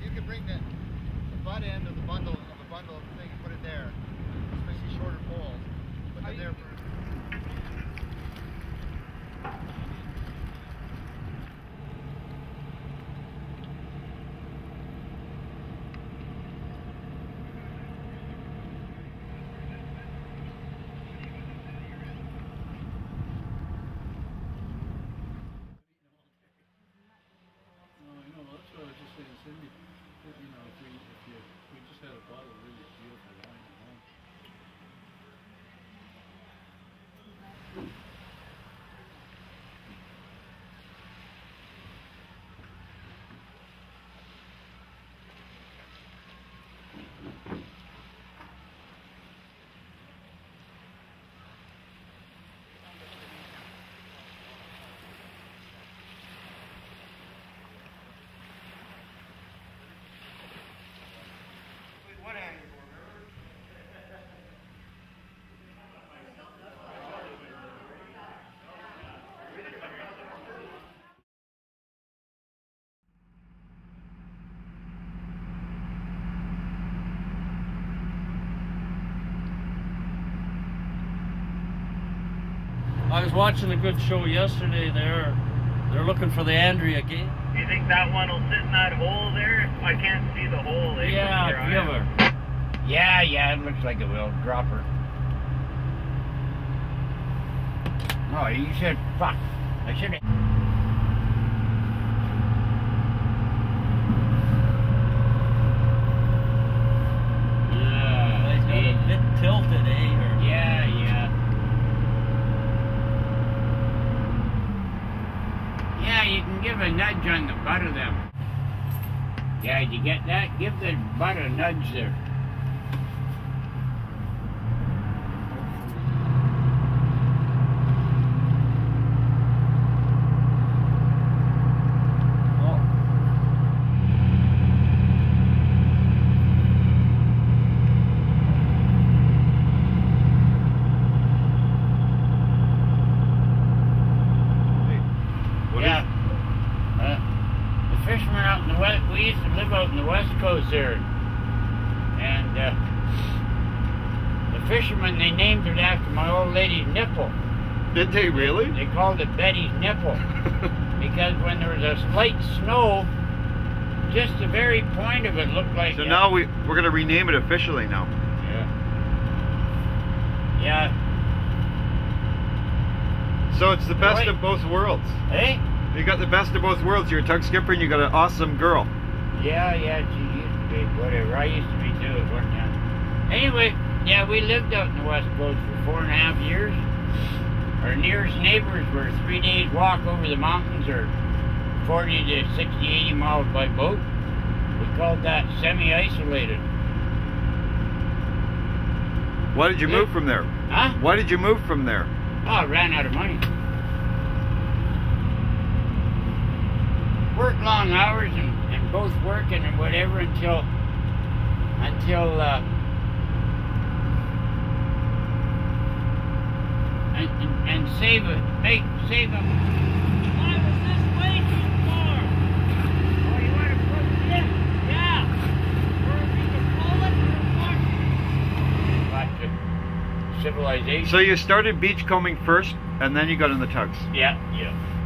you could bring the butt end of the bundle of the thing and put it there, especially shorter poles. Put it there for. I was watching a good show yesterday there. They're looking for the Andrea Gate. Do you think that one will sit in that hole there? I can't see the hole. Yeah, give her. Yeah, it looks like it will. Drop her. Oh, you should. Fuck. I should have. Yeah, it's got a bit tilted, eh? Yeah. Yeah, you can give a nudge on the butt of them. Yeah, did you get that? Give the butt a nudge there. There, and the fishermen, they named it after my old lady's nipple. Did they really? They called it Betty's nipple because when there was a slight snow, just the very point of it looked like. So now we're going to rename it officially now. Yeah. So it's the best of both worlds. Hey? You got the best of both worlds. You're a tug skipper and you got an awesome girl. Yeah, she used to be, whatever. I used to be too at one time. Anyway, yeah, we lived out in the West Coast for 4.5 years. Our nearest neighbors were 3 days walk over the mountains or 40 to 60, 80 miles by boat. We called that semi-isolated. Why did you move from there? Huh? Why did you move from there? Oh, I ran out of money. Worked long hours and both working and whatever until and save them. Why was this waiting for? Oh, you want to put it in? Yeah. Or we can pull it or what? Civilization. So you started beachcombing first, and then you got in the tugs. Yeah.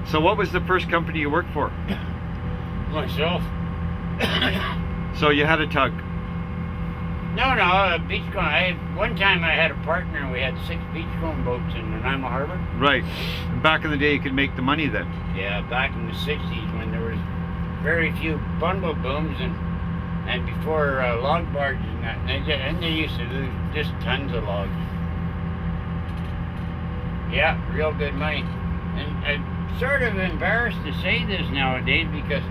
So what was the first company you worked for? Myself. So you had a tug? No, beachcomb. One time I had a partner and we had 6 beachcomb boats in Nanaimo Harbor. Right. And back in the day you could make the money then. Yeah, back in the 60s when there was very few bundle booms and before log barges and that. And they used to lose just tons of logs. Yeah, real good money. And I'm sort of embarrassed to say this nowadays because,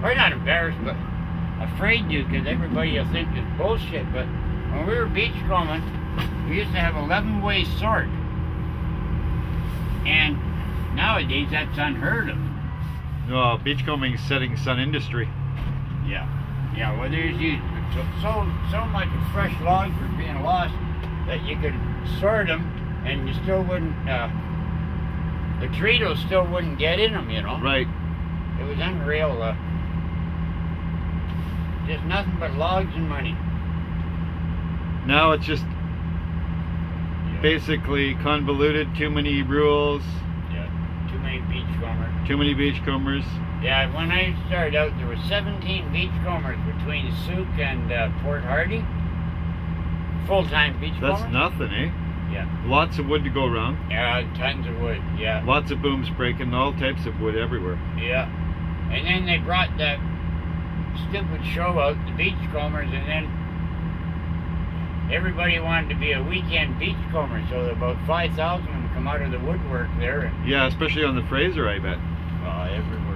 or not embarrassed, but afraid to, because everybody will think it's bullshit. But when we were beachcombing, we used to have 11-way sort, and nowadays that's unheard of. No, beachcombing is setting sun industry. Yeah. Well, there's so much fresh logs were being lost that you could sort them, and you still wouldn't. The treacle still wouldn't get in them, you know. Right. It was unreal. Just nothing but logs and money. Now it's just basically convoluted, too many rules, Yeah. Too many beachcombers. too many beachcombers. Yeah, when I started out, there were 17 beachcombers between Souk and Port Hardy. Full-time beachcombers. That's nothing, eh? Yeah. Lots of wood to go around. Yeah, tons of wood, yeah. Lots of booms breaking, all types of wood everywhere. Yeah. And then they brought that stupid show out, the beachcombers, and then everybody wanted to be a weekend beachcomber, so about 5,000 of them come out of the woodwork there. And, Yeah, especially on the Fraser, I bet. everywhere.